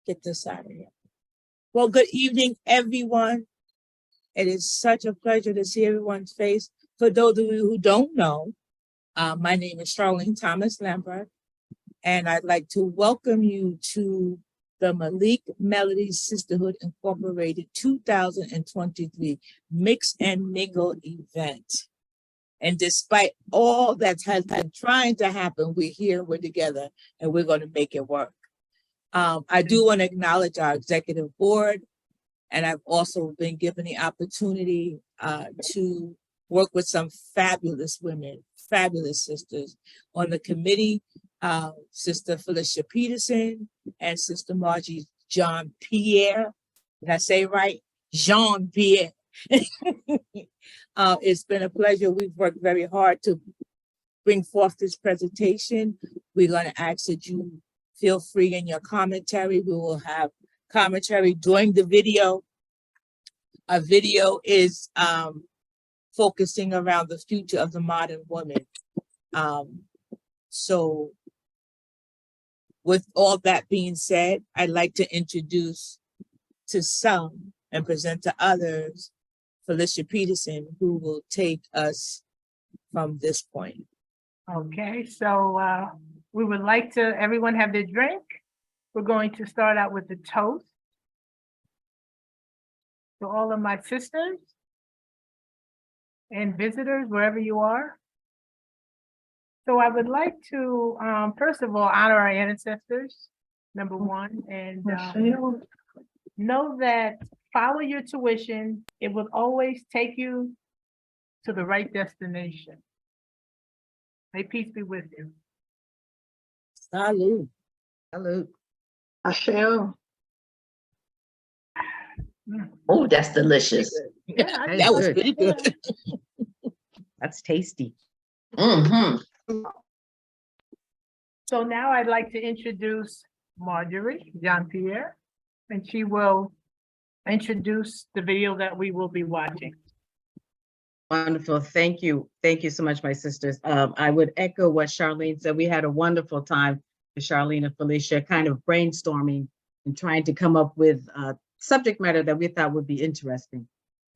get this out of here. Well, good evening, everyone. It is such a pleasure to see everyone's face. For those of you who don't know, my name is Charlene Thomas Lambert, and I'd like to welcome you to the Malik Melodies Sisterhood Incorporated 2023 Mix and Mingle event. And despite all that has been trying to happen, we're here, we're together, and we're going to make it work. I do want to acknowledge our executive board, and I've also been given the opportunity to work with some fabulous women, fabulous sisters on the committee, Sister Felicia Peterson and Sister Margie Jean-Pierre. Did I say it right? Jean-Pierre. It's been a pleasure. We've worked very hard to bring forth this presentation. We're going to ask that you feel free in your commentary. We will have commentary during the video. Our video is focusing around the future of the modern woman. So with all that being said, I'd like to introduce to some and present to others Felicia Peterson, who will take us from this point. Okay, so we would like to, everyone have their drink. We're going to start out with the toast. To all of my sisters and visitors, wherever you are. So I would like to, first of all, honor our ancestors, number one, and know that follow your tuition. It will always take you to the right destination. May peace be with you. Salud. Salute. Asheo. Oh, that's delicious. Yeah, That was pretty good. That's tasty. So now I'd like to introduce Marjorie Jean-Pierre, and she will introduce the video that we will be watching. Wonderful. Thank you. Thank you so much, my sisters. I would echo what Charlene said. We had a wonderful time with Charlene and Felicia, kind of brainstorming and trying to come up with subject matter that we thought would be interesting.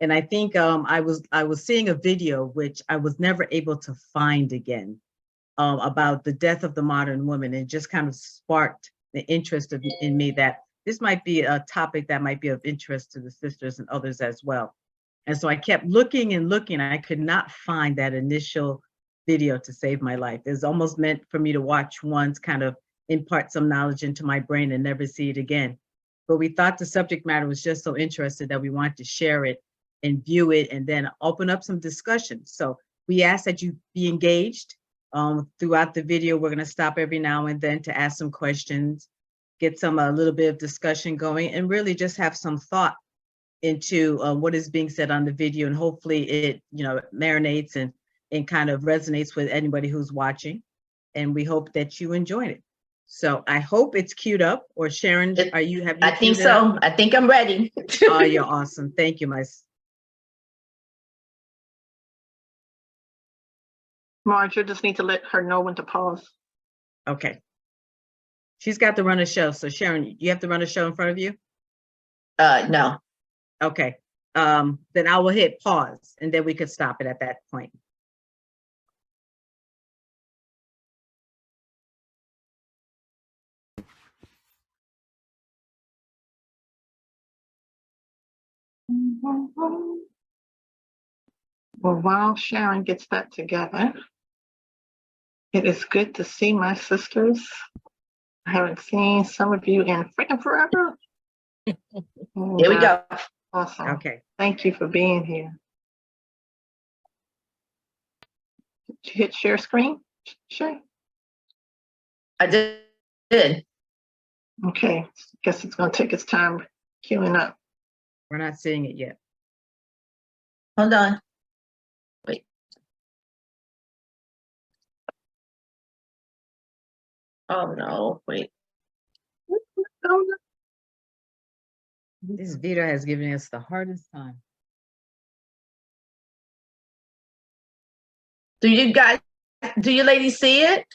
And I think I was seeing a video which I was never able to find again about the death of the modern woman, and just kind of sparked the interest in me that this might be a topic that might be of interest to the sisters and others as well. And so I kept looking and looking. I could not find that initial video to save my life. It was almost meant for me to watch once, kind of impart some knowledge into my brain and never see it again. But we thought the subject matter was just so interesting that we wanted to share it and view it and then open up some discussion. So we ask that you be engaged throughout the video. We're going to stop every now and then to ask some questions, get a little bit of discussion going, and really just have some thought into what is being said on the video, and hopefully it marinates and kind of resonates with anybody who's watching. And we hope that you enjoyed it. So I hope it's queued up. Or Sharon, have you? I think so. I think I'm ready. Oh, you're awesome. Thank you, Marge, you just need to let her know when to pause. Okay. She's got to run a show. So Sharon, you have to run a show in front of you? No. Okay. Then I will hit pause and then we could stop it at that point. Well, while Sharon gets that together, it is good to see my sisters. I haven't seen some of you in freaking forever. Here we go. Awesome. Okay. Thank you for being here. Did you hit share screen? Share. I did. Okay. Guess it's going to take its time queuing up. We're not seeing it yet. Hold on. Wait. Oh no, wait. Oh, no. This video has given us the hardest time. Do you ladies see it?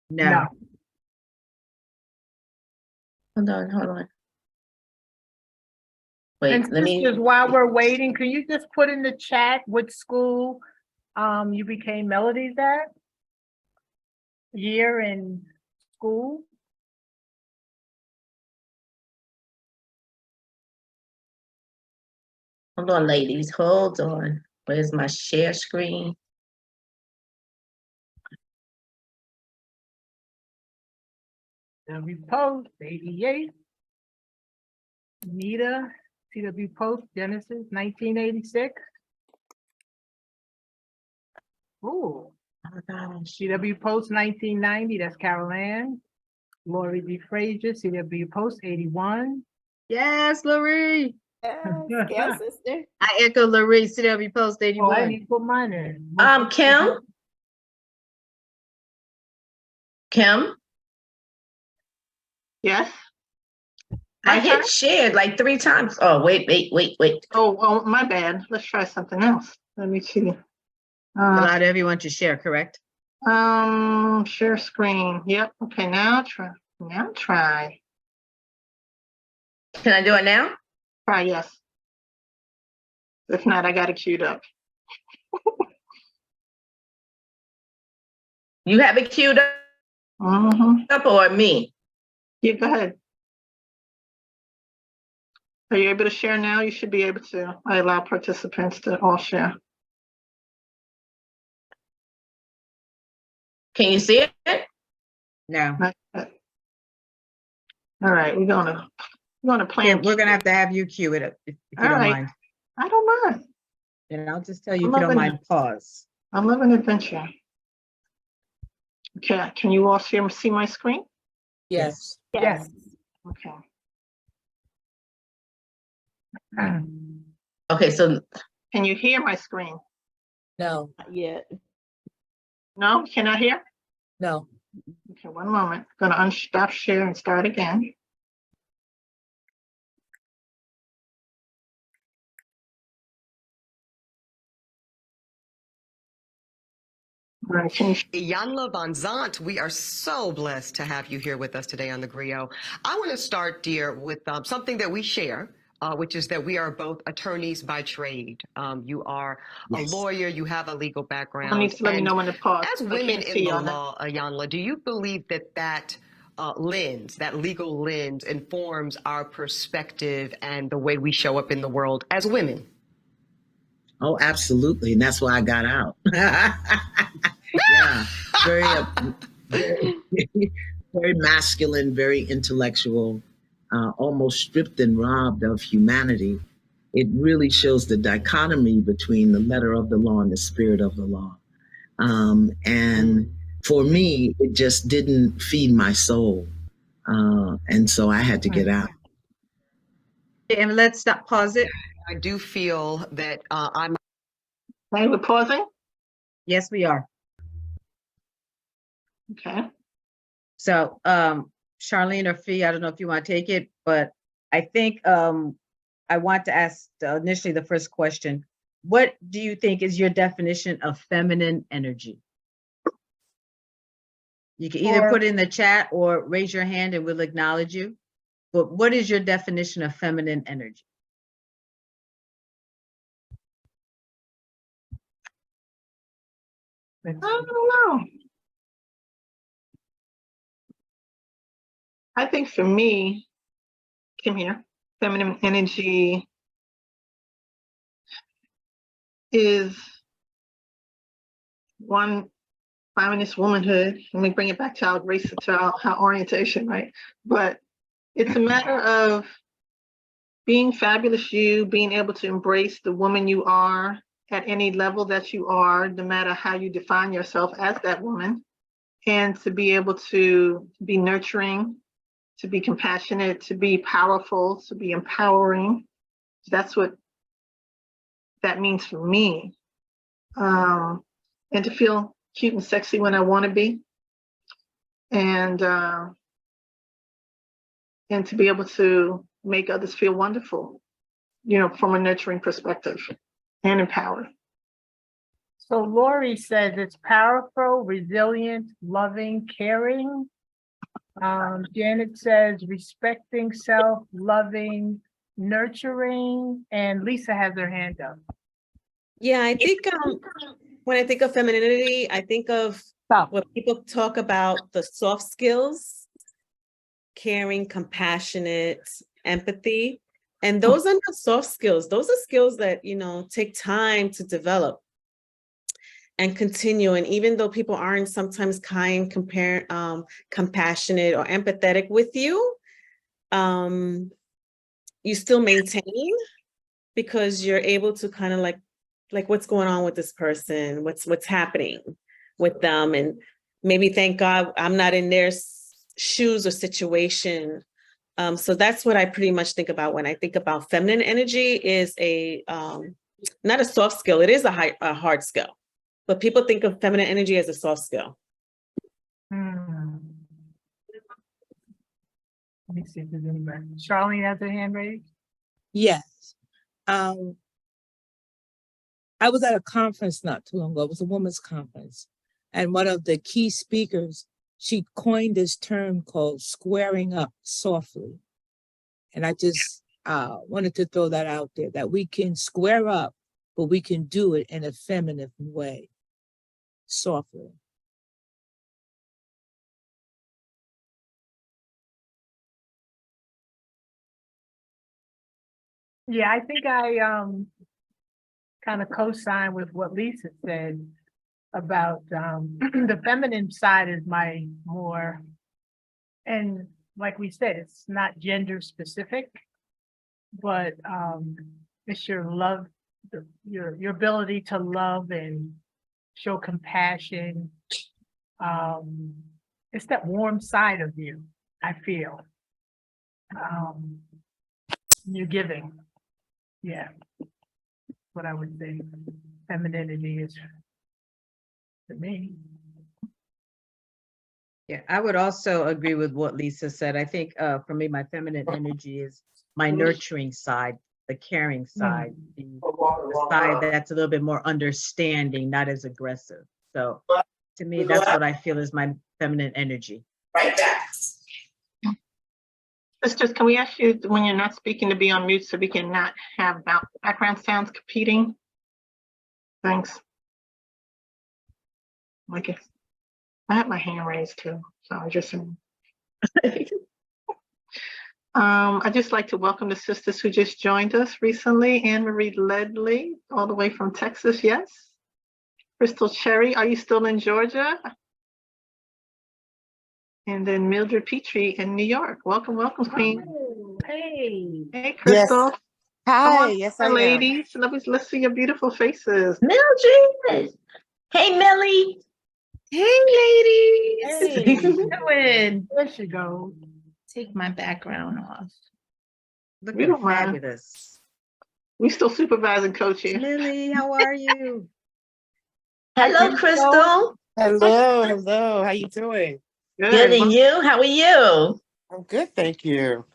No. Hold on. Wait, And let me, sisters, while we're waiting, can you just put in the chat what school you became Melodies at? Year in school? hold on, ladies, hold on. Where's my share screen? CW Post, 88. Nita, CW Post, Genesis, 1986. Ooh, Oh my gosh. CW Post, 1990, that's Carol Ann. Lori D. Frazier, CW Post, 81. Yes, Loree. Yes, sister. I echo Loree, CW Post Oh, I 81. need to put mine in. Kim, Yes. I My hit turn? shared like 3 times. Oh, wait. Oh, my bad. Let's try something else. Let me see. Allowed everyone to share, correct? Share screen. Yep. Okay, now try. Now try. Can I do it now? Try yes. If not, I got it queued up. You have it queued Mm-hmm. up or me? Yeah, go ahead. Are you able to share now? You should be able to. I allow participants to all share. Can you see it? No. Not yet. All right, we're gonna Okay, plan. we're gonna have to have you cue it up if you All don't right. mind. I don't mind. And I'll just tell you I'm if you don't loving mind, pause. I'm loving adventure. Okay, can you all see my screen? Yes. Yes. Okay. Okay, so Can you hear my screen? No, Not yet. No, can I hear? no. Okay, one moment. Gonna unstop share and start again. All right, can you Iyanla Van Zant, we are so blessed to have you here with us today on the Griot. I want to start, dear, with something that we share, which is that we are both attorneys by trade. You are a lawyer, you have a legal background. need to let me know when to pause. As I women can't in see the on it. law, Iyanla, do you believe that lens, that legal lens, informs our perspective and the way we show up in the world as women? Oh, absolutely. And that's why I got out. Yeah. Very masculine, very intellectual, almost stripped and robbed of humanity. It really shows the dichotomy between the letter of the law and the spirit of the law. And for me, it just didn't feed my soul. And so I had to get out. And let's stop, pause it. I do feel that I'm Hey, we're pausing? Yes, we are. Okay. So, Charlene or Fee, I don't know if you want to take it, but I think I want to ask initially the first question. What do you think is your definition of feminine energy? You can either put it in the chat or raise your hand and we'll acknowledge you. But what is your definition of feminine energy? I don't know. I think for me, Kim here, feminine energy is one feminist womanhood. Let me bring it back to our race, to our orientation, right? But it's a matter of being fabulous you, being able to embrace the woman you are at any level that you are, no matter how you define yourself as that woman, and to be able to be nurturing, to be compassionate, to be powerful, to be empowering. That's what that means for me. And to feel cute and sexy when I want to be. And to be able to make others feel wonderful, from a nurturing perspective and empowered. So Lori says it's powerful, resilient, loving, caring. Janet says respecting self, loving, nurturing, and Lisa has her hand up. Yeah, I think when I think of femininity, I think of when people talk about the soft skills, caring, compassionate, empathy. And those are not soft skills. Those are skills that, take time to develop and continue. And even though people aren't sometimes kind, compassionate or empathetic with you, you still maintain because you're able to kind of like what's going on with this person, what's happening with them. And maybe thank God I'm not in their shoes or situation. So that's what I pretty much think about when I think about feminine energy is not a soft skill. It is a hard skill, but people think of feminine energy as a soft skill. Let me see if there's anybody. Charlene has her hand raised. Yes. I was at a conference not too long ago. It was a women's conference. And one of the key speakers, she coined this term called squaring up softly. And I just wanted to throw that out there, that we can square up, but we can do it in a feminine way, softly. Yeah, I think I kind of co-sign with what Lisa said about the feminine side is my more, and like we said, it's not gender specific, but it's your love, your ability to love and show compassion. It's that warm side of you, I feel. You're giving. Yeah, what I would say femininity is to me. Yeah, I would also agree with what Lisa said. I think for me, my feminine energy is my nurturing side, the caring side, the side that's a little bit more understanding, not as aggressive. So to me, that's what I feel is my feminine energy. Right back. Sisters, can we ask you when you're not speaking to be on mute so we can not have background sounds competing? Thanks. I guess I have my hand raised too, so I just I'd just like to welcome the sisters who just joined us recently. Anne-Marie Ledley, all the way from Texas, yes. Crystal Cherry, are you still in Georgia? And then Mildred Petrie in New York. Welcome, welcome, Queen. Oh, hey. Hey, Crystal. Yes. Hi, On, yes, I am. ladies. Let's see your beautiful faces. Mildred. Hey, Millie. Hey, ladies. Hey. Doing? There she goes. Take my background off. We Looking don't mind. fabulous. We still supervising coach here. Lily, how are you? Hello, Crystal. Hello. How you doing? Good, and you? How are you? I'm good, thank you.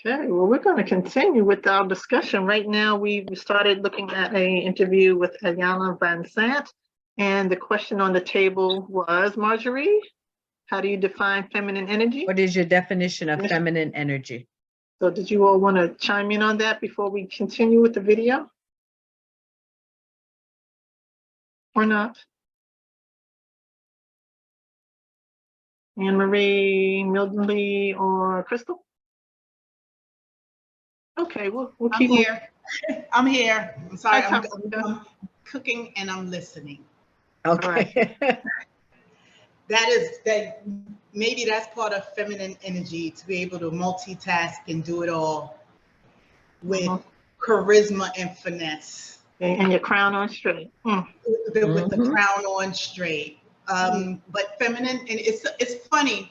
Okay, well, we're going to continue with our discussion. Right now, we started looking at an interview with Ayana Van Sant, and the question on the table was, Marjorie, how do you define feminine energy? What is your definition of feminine energy? So did you all want to chime in on that before we continue with the video? Or not? Anne-Marie, Mildred, or Crystal? Okay, we'll keep I'm here. I'm here. I'm sorry. Hi, I'm cooking and I'm listening. Okay. That maybe that's part of feminine energy, to be able to multitask and do it all with charisma and finesse. and your crown on straight. With the crown on straight. But feminine, and it's funny.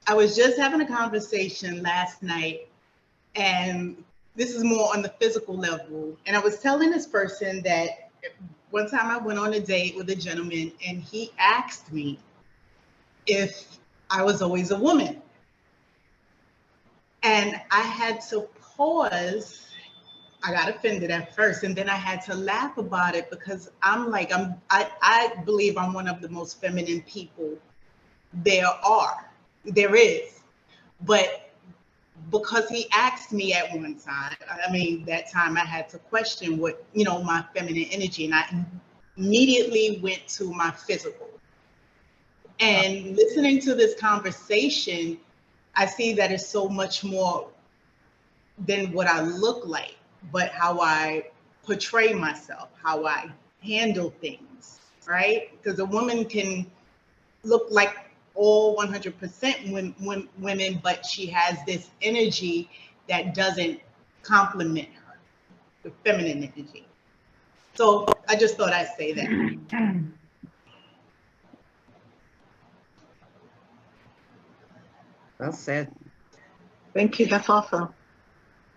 I was just having a conversation last night, and this is more on the physical level. And I was telling this person that one time I went on a date with a gentleman, and he asked me if I was always a woman. And I had to pause. I got offended at first, and then I had to laugh about it because I believe I'm one of the most feminine people there is. But because he asked me at one time, I mean, that time I had to question what, my feminine energy, and I immediately went to my physical. And listening to this conversation, I see that it's so much more than what I look like, but how I portray myself, how I handle things, right? Because a woman can look like all 100% women, but she has this energy that doesn't complement her, the feminine energy. So I just thought I'd say that. Well said. Thank you. That's awesome.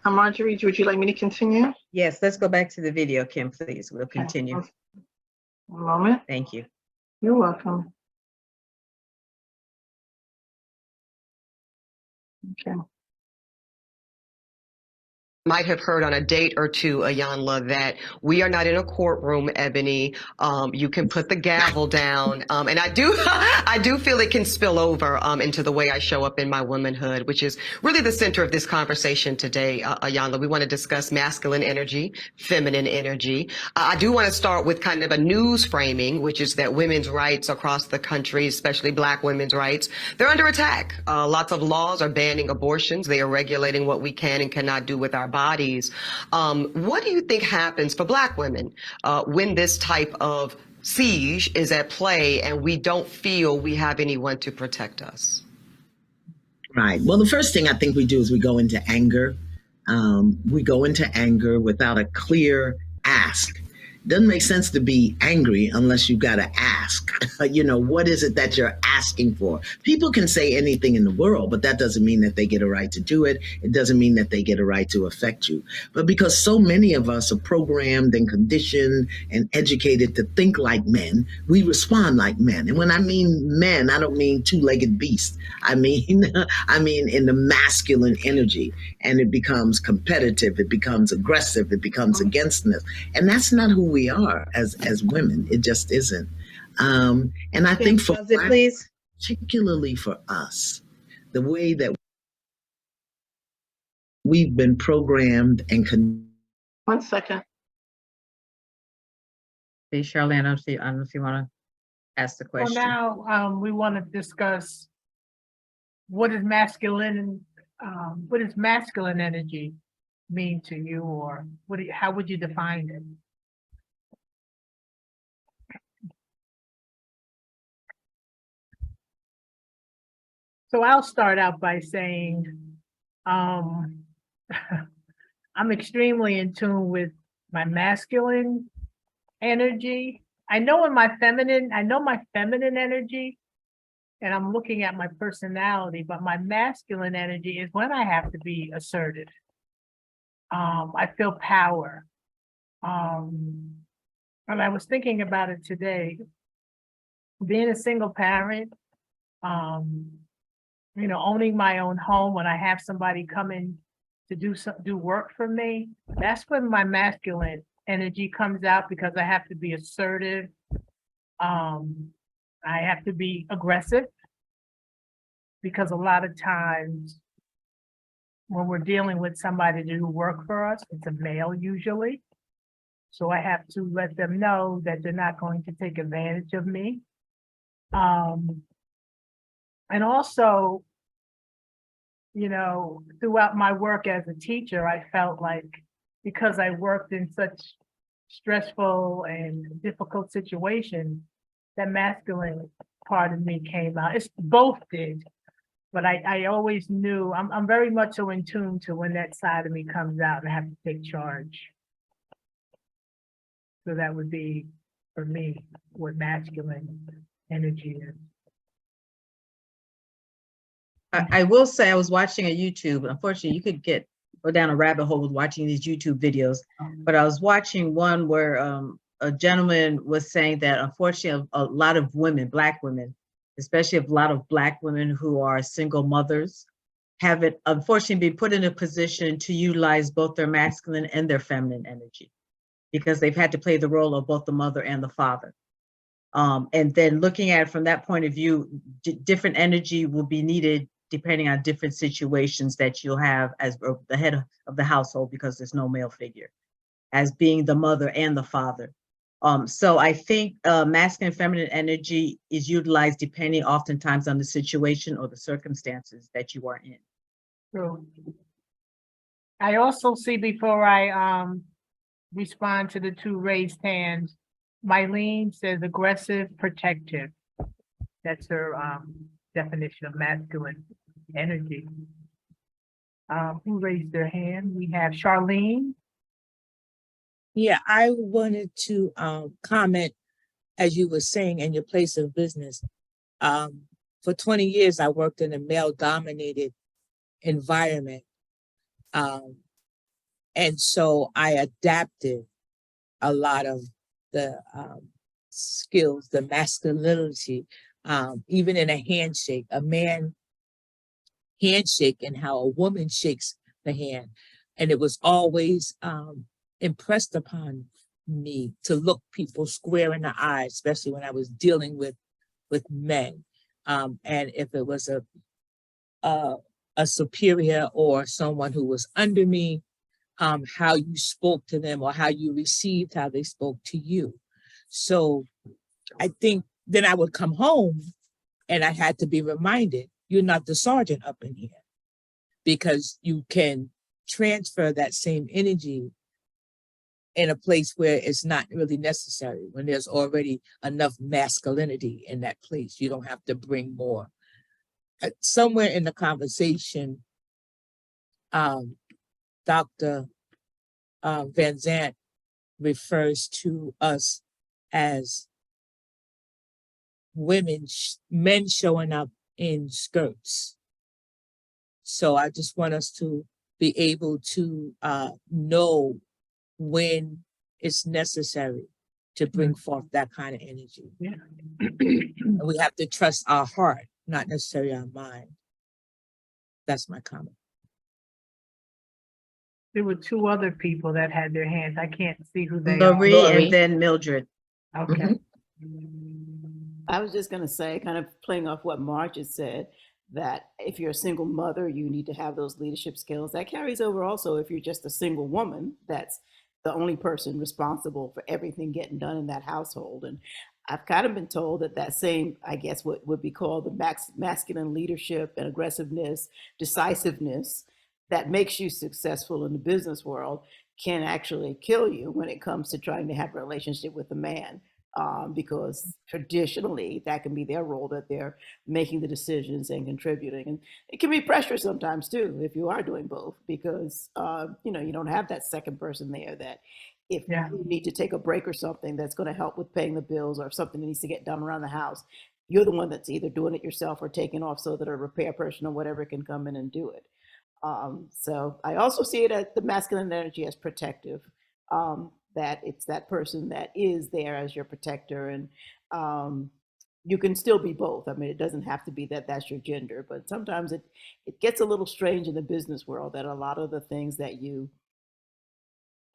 Marjorie, would you like me to continue? Yes, let's go back to the video, Kim, please. We'll continue. One moment. Thank you. You're welcome. Okay. Might have heard on a date or two, Ayanla, that we are not in a courtroom, Ebony. You can put the gavel down. And I do feel it can spill over into the way I show up in my womanhood, which is really the center of this conversation today, Ayanla. We want to discuss masculine energy, feminine energy. I do want to start with kind of a news framing, which is that women's rights across the country, especially Black women's rights, they're under attack. Lots of laws are banning abortions. They are regulating what we can and cannot do with our bodies. What do you think happens for Black women when this type of siege is at play and we don't feel we have anyone to protect us? Right. Well, the first thing I think we do is we go into anger. We go into anger without a clear ask. Doesn't make sense to be angry unless you got to ask, what is it that you're asking for? People can say anything in the world, but that doesn't mean that they get a right to do it. It doesn't mean that they get a right to affect you. But because so many of us are programmed and conditioned and educated to think like men, we respond like men. And when I mean men, I don't mean two-legged beasts. I mean in the masculine energy, and it becomes competitive, it becomes aggressive, it becomes againstness. And that's not who we are as women. It just isn't. And I think for please, particularly for us, the way that we've been programmed and 1 second. Hey, Charlene, I don't know if you want to ask the question. Well, now we want to discuss what is masculine energy mean to you, or how would you define it? So I'll start out by saying, I'm extremely in tune with my masculine energy. I know my feminine energy, and I'm looking at my personality, but my masculine energy is when I have to be assertive. I feel power. And I was thinking about it today, being a single parent, owning my own home, when I have somebody come in to do work for me, that's when my masculine energy comes out, because I have to be assertive. I have to be aggressive, because a lot of times when we're dealing with somebody to do work for us, it's a male usually. So I have to let them know that they're not going to take advantage of me. And also, throughout my work as a teacher, I felt like, because I worked in such stressful and difficult situations, that masculine part of me came out. It's both did, but I always knew, I'm very much so in tune to when that side of me comes out and I have to take charge. So that would be, for me, what masculine energy is. I will say I was watching a YouTube. Unfortunately, you could go down a rabbit hole with watching these YouTube videos, but I was watching one where a gentleman was saying that unfortunately a lot of women, Black women, especially a lot of Black women who are single mothers, have unfortunately been put in a position to utilize both their masculine and their feminine energy, because they've had to play the role of both the mother and the father. And then looking at it from that point of view, different energy will be needed depending on different situations that you'll have as the head of the household, because there's no male figure, as being the mother and the father. So I think masculine and feminine energy is utilized depending oftentimes on the situation or the circumstances that you are in. True. I also see, before I respond to the two raised hands, Mylene says aggressive, protective. That's her definition of masculine energy. Who raised their hand? We have Charlene. Yeah, I wanted to comment, as you were saying, in your place of business. For 20 years, I worked in a male-dominated environment. And so I adapted a lot of the skills, the masculinity, even in a handshake, a man handshake, and how a woman shakes the hand. And it was always impressed upon me to look people square in the eye, especially when I was dealing with men. And if it was a superior or someone who was under me, how you spoke to them or how you received how they spoke to you. So I think then I would come home and I had to be reminded, you're not the sergeant up in here, because you can transfer that same energy in a place where it's not really necessary, when there's already enough masculinity in that place. You don't have to bring more. Somewhere in the conversation, Dr. Van Zant refers to us as men showing up in skirts. So I just want us to be able to know when it's necessary to bring forth that kind of energy. Yeah. And we have to trust our heart, not necessarily our mind. That's my comment. There were two other people that had their hands. I can't see who they Lori Lori. and then Mildred. are. Okay. I was just going to say, kind of playing off what Marge had said, that if you're a single mother, you need to have those leadership skills. That carries over also if you're just a single woman, that's the only person responsible for everything getting done in that household. And I've kind of been told that that same, I guess, what would be called the masculine leadership and aggressiveness, decisiveness that makes you successful in the business world can actually kill you when it comes to trying to have a relationship with a man. Because traditionally that can be their role, that they're making the decisions and contributing. And it can be pressure sometimes too, if you are doing both, because you know, you don't have that second person there that if you need to take a break or something that's going to help with paying the bills, or if something needs to get done around the house, you're the one that's either doing it yourself or taking off so that a repair person or whatever can come in and do it. So I also see it as the masculine energy as protective. That it's that person that is there as your protector, and you can still be both. I mean, it doesn't have to be that that's your gender, but sometimes it gets a little strange in the business world that a lot of the things that you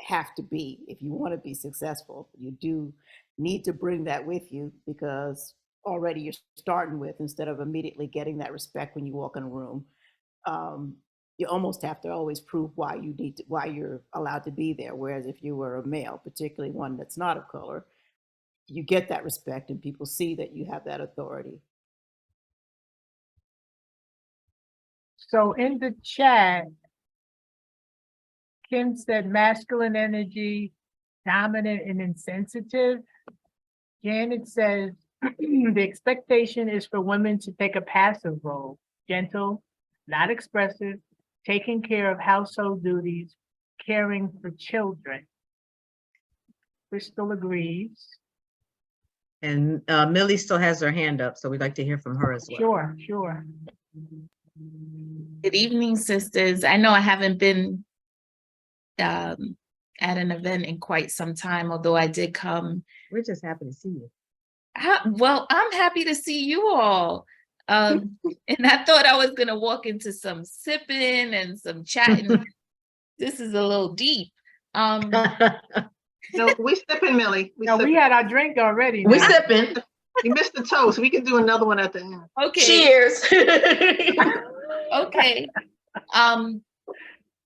have to be, if you want to be successful, you do need to bring that with you, because already you're starting with, instead of immediately getting that respect when you walk in a room, you almost have to always prove why you're allowed to be there. Whereas if you were a male, particularly one that's not of color, you get that respect and people see that you have that authority. So in the chat, Kim said masculine energy, dominant and insensitive. Janet says the expectation is for women to take a passive role, gentle, not expressive, taking care of household duties, caring for children. Crystal agrees. And Millie still has her hand up, so we'd like to hear from her as well. Sure. Good evening, sisters. I know I haven't been at an event in quite some time, although I did come. We're just happy to see you. Well, I'm happy to see you all. And I thought I was going to walk into some sipping and some chatting. This is a little deep. No, we sipping, Millie. We had our drink already. We now. sipping. You missed the toast. We can do another one at the end. Okay. Cheers. Okay.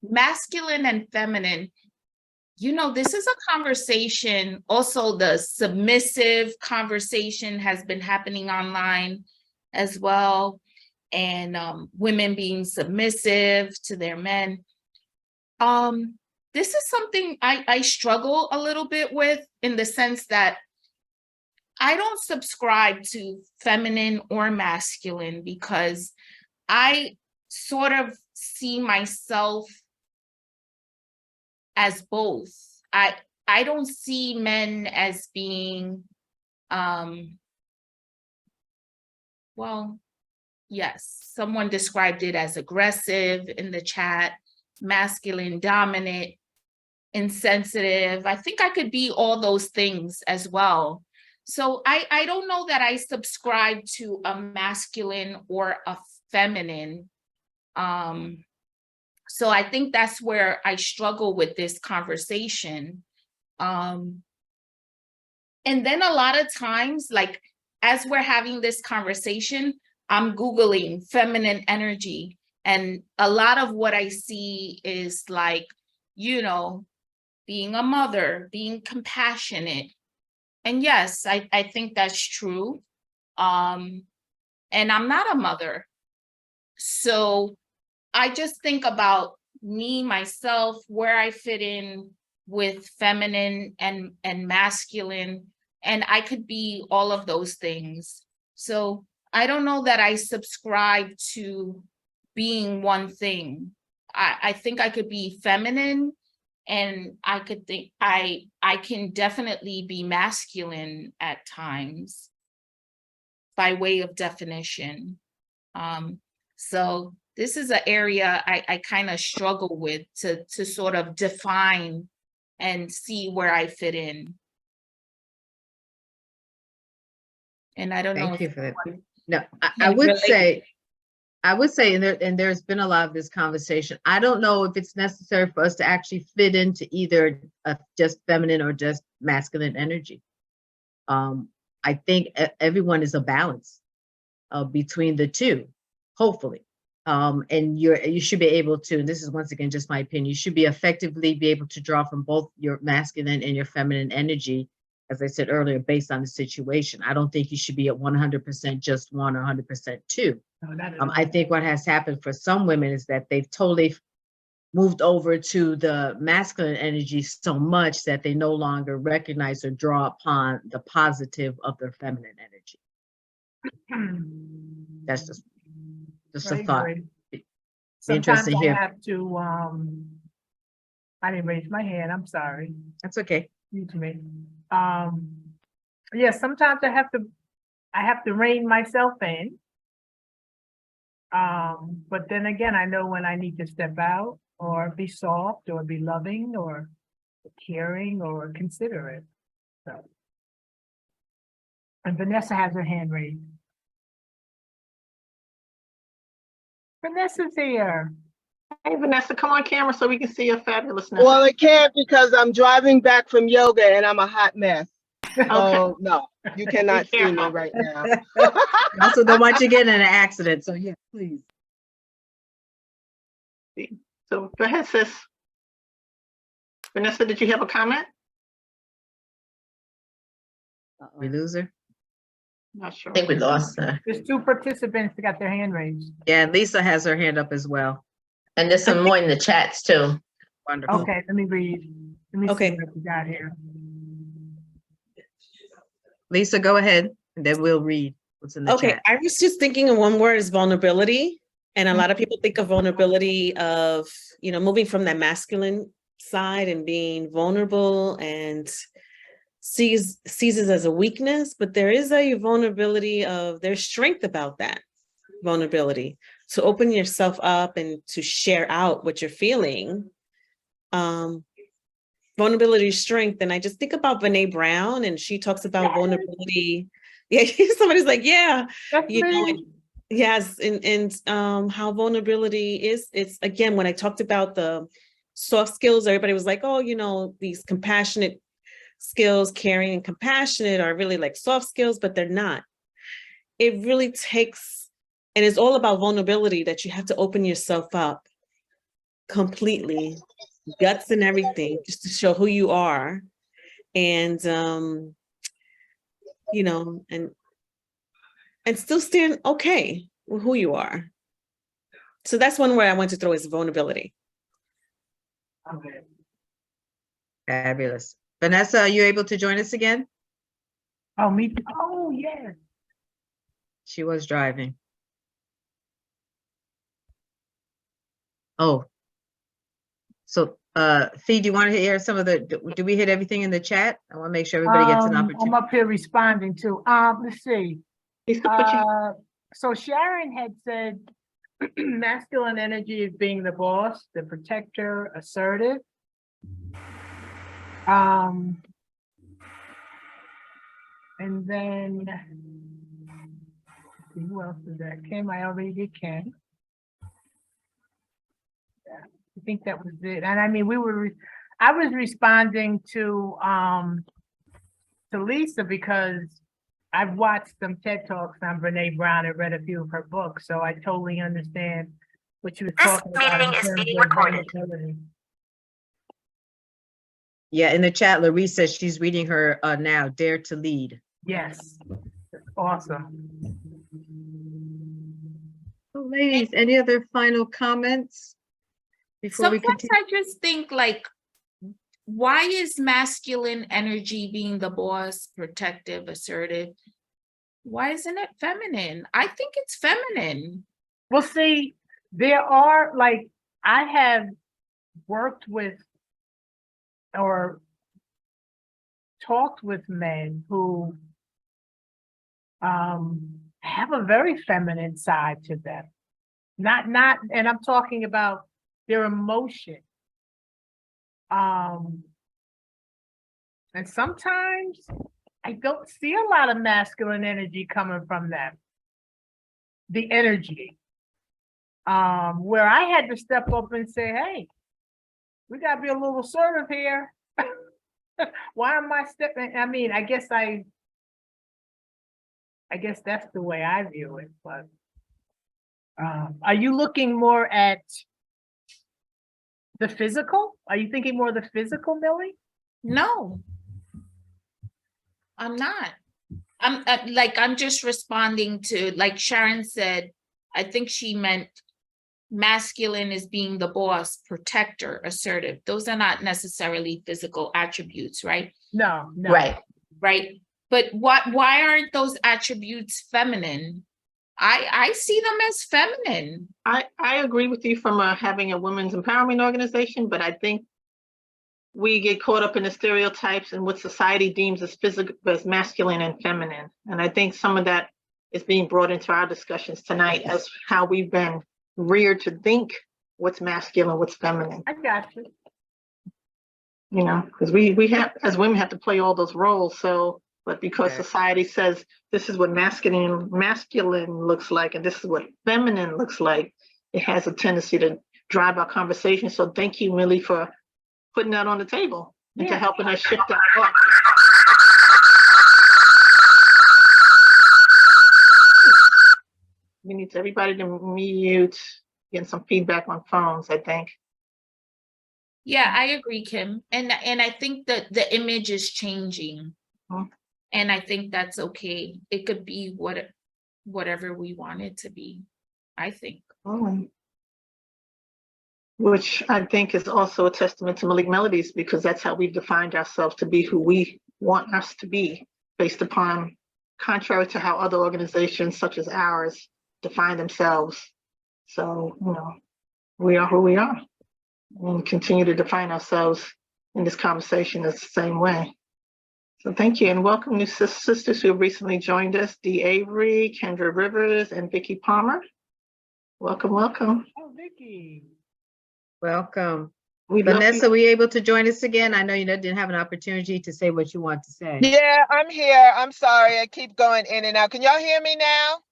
Masculine and feminine. You know, this is a conversation. Also, the submissive conversation has been happening online as well. And women being submissive to their men. This is something I struggle a little bit with, in the sense that I don't subscribe to feminine or masculine, because I sort of see myself as both. I don't see men as being, well, yes, someone described it as aggressive in the chat, masculine, dominant, insensitive. I think I could be all those things as well. So I don't know that I subscribe to a masculine or a feminine. So I think that's where I struggle with this conversation. And then a lot of times, like, as we're having this conversation, I'm Googling feminine energy. And a lot of what I see is like, you know, being a mother, being compassionate. And yes, I think that's true. And I'm not a mother. So I just think about me, myself, where I fit in with feminine and masculine, and I could be all of those things. So I don't know that I subscribe to being one thing. I think I could be feminine, and I could think I can definitely be masculine at times by way of definition. So this is an area I kind of struggle with to sort of define and see where I fit in. And I don't know. Thank you if for that. anyone No, I can would relate. say, and there's been a lot of this conversation. I don't know if it's necessary for us to actually fit into either just feminine or just masculine energy. I think everyone is a balance between the two, hopefully. And you should be able to, and this is once again just my opinion, you should be effectively be able to draw from both your masculine and your feminine energy, as I said earlier, based on the situation. I don't think you should be at 100% just one or 100% two. I think what has happened for some women is that they've totally moved over to the masculine energy so much that they no longer recognize or draw upon the positive of their feminine energy. That's just a thought. Be Sometimes interested to I hear. have to, I didn't raise my hand, I'm sorry. That's okay. Excuse me. Yeah, sometimes I have to rein myself in. But then again, I know when I need to step out or be soft or be loving or caring or considerate. So. And Vanessa has her hand raised. Vanessa's here. Hey, Vanessa, come on camera so we can see your fabulousness. Well, I can't because I'm driving back from yoga and I'm a hot mess. Okay. So no, you cannot see me right now. Also don't want you to get in an accident. So yeah, please. So go ahead, sis. Vanessa, did you have a comment? We lose her. Not sure. I think we lost her. There's two participants that got their hand raised. Yeah, Lisa has her hand up as well. And there's some more in the chats too. Wonderful. Okay, let me read. Let me Okay. see what we got here. Lisa, go ahead, and then we'll read what's in the Okay, chat. I was just thinking of one word is vulnerability. And a lot of people think of vulnerability of, you know, moving from that masculine side and being vulnerable and sees it as a weakness, but there is a vulnerability of, there's strength about that vulnerability. To open yourself up and to share out what you're feeling. Vulnerability is strength. And I just think about Brene Brown, and she talks about vulnerability. Yeah, somebody's like, yeah, That's you know, me. yes, and how vulnerability is, it's again, when I talked about the soft skills, everybody was like, oh, you know, these compassionate skills, caring and compassionate are really like soft skills, but they're not. It really takes And it's all about vulnerability, that you have to open yourself up completely, guts and everything, just to show who you are. And, you know, and still stand okay with who you are. So that's one word I want to throw, is vulnerability. Okay. Fabulous. Vanessa, are you able to join us again? Oh, me too. Oh, yes. She was driving. Oh. So, Fee, do you want to hear some of the, do we hit everything in the chat? I want to make sure everybody gets an opportunity. I'm up here responding to, let's see. So Sharon had said masculine energy is being the boss, the protector, assertive. And then who else is that? Kim, I already did Kim. Yeah, I think that was it. And I mean, I was responding to Lisa because I've watched some TED Talks on Brene Brown and read a few of her books, so I totally understand what you were talking about in terms of vulnerability. Yeah, in the chat, Larissa says she's reading her now, Dare to Lead. Yes, awesome. So ladies, any other final comments before we Sometimes continue? I just think, like, why is masculine energy being the boss, protective, assertive? Why isn't it feminine? I think it's feminine. Well, see, there are, like, I have worked with or talked with men who have a very feminine side to them. Not, and I'm talking about their emotion. And sometimes I don't see a lot of masculine energy coming from them. The energy. Where I had to step up and say, hey, we gotta be a little assertive here. Why am I stepping? I mean, I guess that's the way I view it, but are you looking more at the physical? Are you thinking more of the physical, Millie? No, I'm not. I'm just responding to, like Sharon said, I think she meant masculine is being the boss, protector, assertive. Those are not necessarily physical attributes, right? No. Right. But why aren't those attributes feminine? I see them as feminine. I agree with you from having a women's empowerment organization, but I think we get caught up in the stereotypes and what society deems as physical, as masculine and feminine. And I think some of that is being brought into our discussions tonight as how we've been reared to think what's masculine, what's feminine. I got you. You know, because we have, as women, have to play all those roles. So, but because society says this is what masculine looks like, and this is what feminine looks like, it has a tendency to drive our conversation. So thank you, Millie, for putting that on the table and to helping us shift that thought. We need everybody to mute, getting some feedback on phones, I think. Yeah, I agree, Kim. And I think that the image is changing. And I think that's okay. It could be whatever we want it to be, I think. Which I think is also a testament to Malik Melodies, because that's how we've defined ourselves to be who we want us to be, based upon, contrary to how other organizations such as ours define themselves. So, you know, we are who we are and continue to define ourselves in this conversation the same way. So thank you and welcome new sisters who have recently joined us, Dee Avery, Kendra Rivers, and Vicki Palmer. Welcome, welcome. Oh, Vicki. Welcome. Vanessa, were you able to join us again? I know you didn't have an opportunity to say what you want to say. Yeah, I'm here. I'm sorry. I keep going in and out. Can y'all hear me now?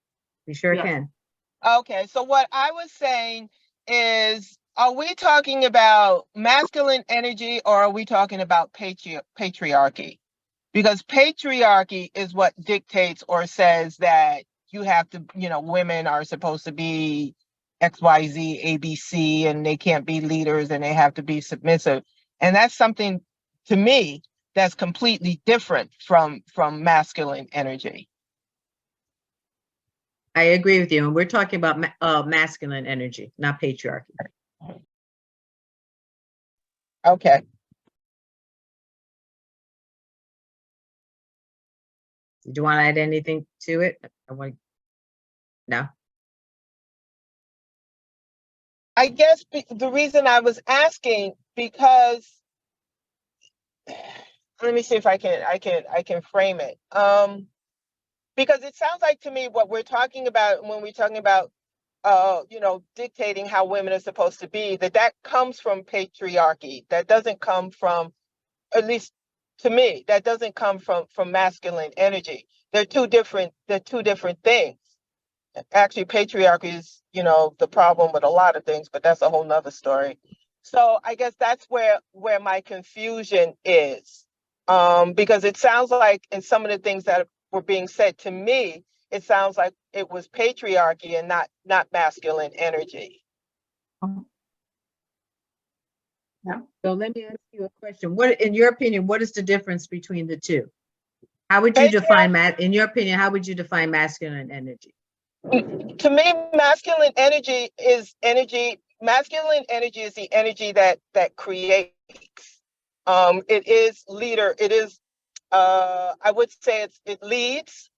We sure can. Okay, so what I was saying is, are we talking about masculine energy or are we talking about patriarchy? Because patriarchy is what dictates or says that you have to, women are supposed to be XYZ, ABC, and they can't be leaders and they have to be submissive. And that's something to me that's completely different from masculine energy. I agree with you. And we're talking about masculine energy, not patriarchy. Okay. Do you want to add anything to it? No. I guess the reason I was asking, because let me see if I can frame it. Because it sounds like to me what we're talking about when we're talking about dictating how women are supposed to be, that comes from patriarchy. That doesn't come from, at least to me, that doesn't come from masculine energy. They're two different things. Actually, patriarchy is, the problem with a lot of things, but that's a whole nother story. So I guess that's where my confusion is. Because it sounds like in some of the things that were being said to me, it sounds like it was patriarchy and not masculine energy. Yeah. So let me ask you a question. What, in your opinion, what is the difference between the two? How would you define in your opinion, how would you define masculine energy? To me, masculine energy is energy. Masculine energy is the energy that creates. It is leader. It is. I would say it leads.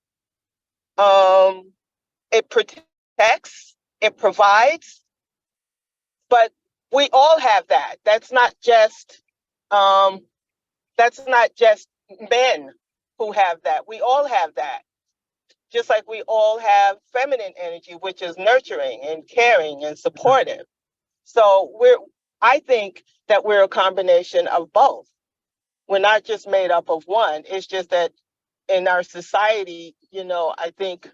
It protects. It provides. But we all have that. That's not just. That's not just men who have that. We all have that. Just like we all have feminine energy, which is nurturing and caring and supportive. So I think that we're a combination of both. We're not just made up of one. It's just that in our society, I think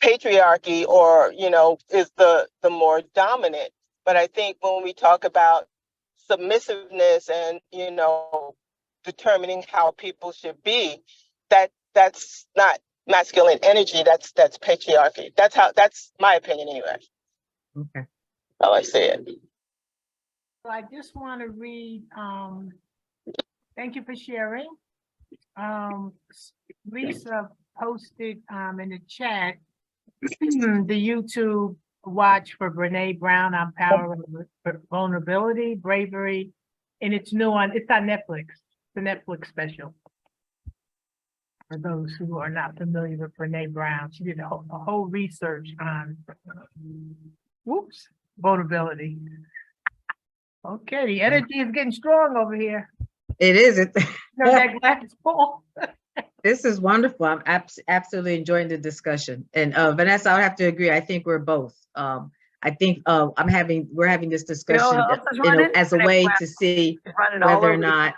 patriarchy is the more dominant. But I think when we talk about submissiveness and, determining how people should be, that's not masculine energy, that's patriarchy. That's my opinion anyway. Okay. How I see it. So I just want to read, thank you for sharing. Lisa posted in the chat the YouTube watch for Brene Brown on power of vulnerability, bravery, and it's new it's on Netflix, the Netflix special. For those who are not familiar with Brene Brown, she did a whole research on vulnerability. Okay, the energy is getting strong over here. It is. That glass is full. This is wonderful. I'm absolutely enjoying the discussion. And Vanessa, I would have to agree. I think we're both. I think we're having this discussion, as a way to see whether or not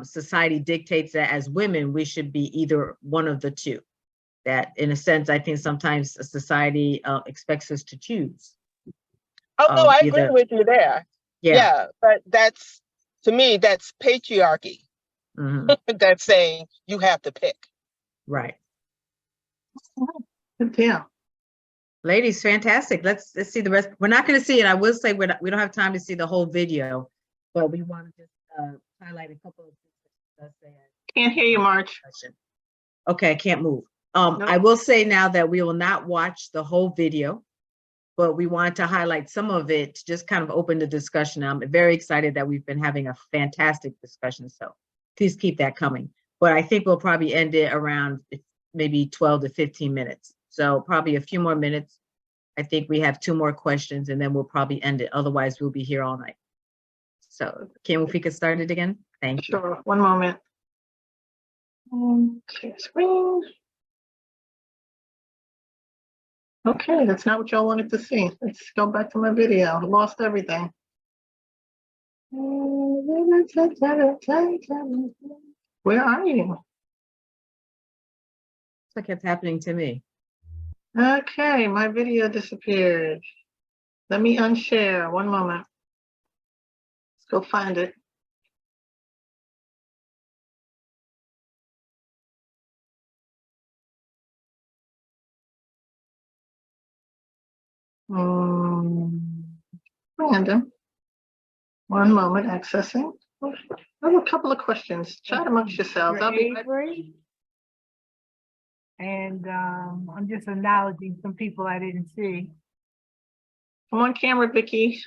society dictates that as women, we should be either one of the two. That in a sense, I think sometimes society expects us to choose. Oh, no, I agree with you there. Yeah. But to me, that's patriarchy. Mm-hmm. That's saying you have to pick. Right. Yeah. Ladies, fantastic. Let's see the rest. We're not going to see it. I will say we don't have time to see the whole video, but we want to just highlight a couple of things. Can't hear you, March. Okay, I can't move. Nope. I will say now that we will not watch the whole video, but we wanted to highlight some of it to just kind of open the discussion. I'm very excited that we've been having a fantastic discussion. So please keep that coming. But I think we'll probably end it around maybe 12 to 15 minutes. So probably a few more minutes. I think we have 2 more questions and then we'll probably end it. Otherwise, we'll be here all night. So Kim, if we could start it again. Thank you. Sure. One moment. Share screen. Okay, that's not what y'all wanted to see. Let's go back to my video. I lost everything. Where are you? It's like it's happening to me. Okay, my video disappeared. Let me unshare. One moment. Let's go find it. Random. One moment, accessing. I have a couple of questions. Chat amongst yourselves. You're I'll be right. Avery. And I'm just acknowledging some people I didn't see. Come on camera, Vicky.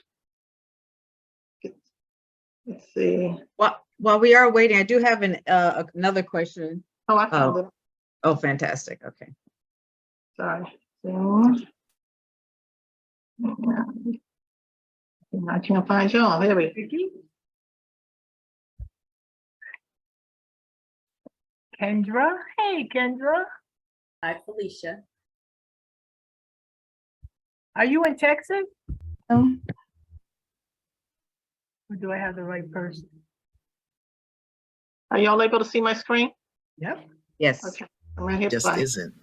Let's see. While we are waiting, I do have another question. Oh, I found it. Oh, fantastic. Okay. Sorry. So, I can't find y'all. There we go. Kendra. Hey, Kendra. Hi, Felicia. Are you in Texas? Oh. Or do I have the right person? Are y'all able to see my screen? Yep. Yes. Okay. I'm right here. Just isn't.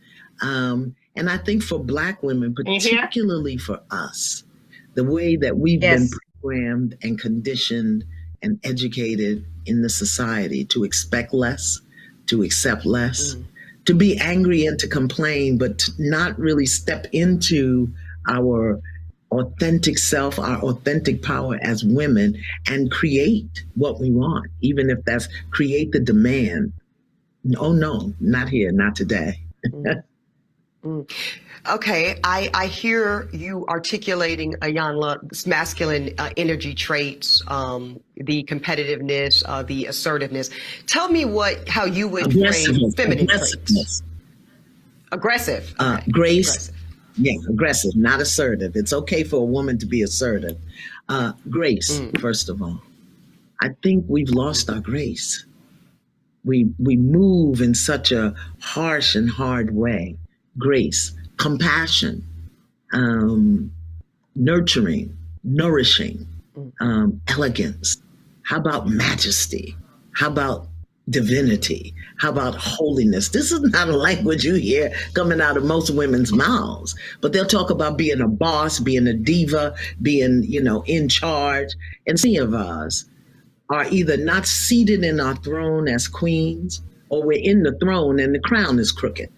And I think for Black women, Can you hear? particularly for us, the way that we've been programmed and conditioned and educated in the society to expect less, to accept less, to be angry and to complain, but to not really step into our authentic self, our authentic power as women, and create what we want, even if that's create the demand. Oh no, not here, not today. Okay, I hear you articulating, Ayanla's masculine energy traits, the competitiveness, the assertiveness. Tell me how you would frame feminine traits. Aggressive. Okay. Grace. Aggressive. Yeah, aggressive, not assertive. It's okay for a woman to be assertive. Grace, first of all. I think we've lost our grace. We move in such a harsh and hard way. Grace, compassion, nurturing, nourishing, elegance. How about majesty? How about divinity? How about holiness? This is not a language you hear coming out of most women's mouths, but they'll talk about being a boss, being a diva, being, in charge. And many of us are either not seated in our throne as queens, or we're in the throne and the crown is crooked,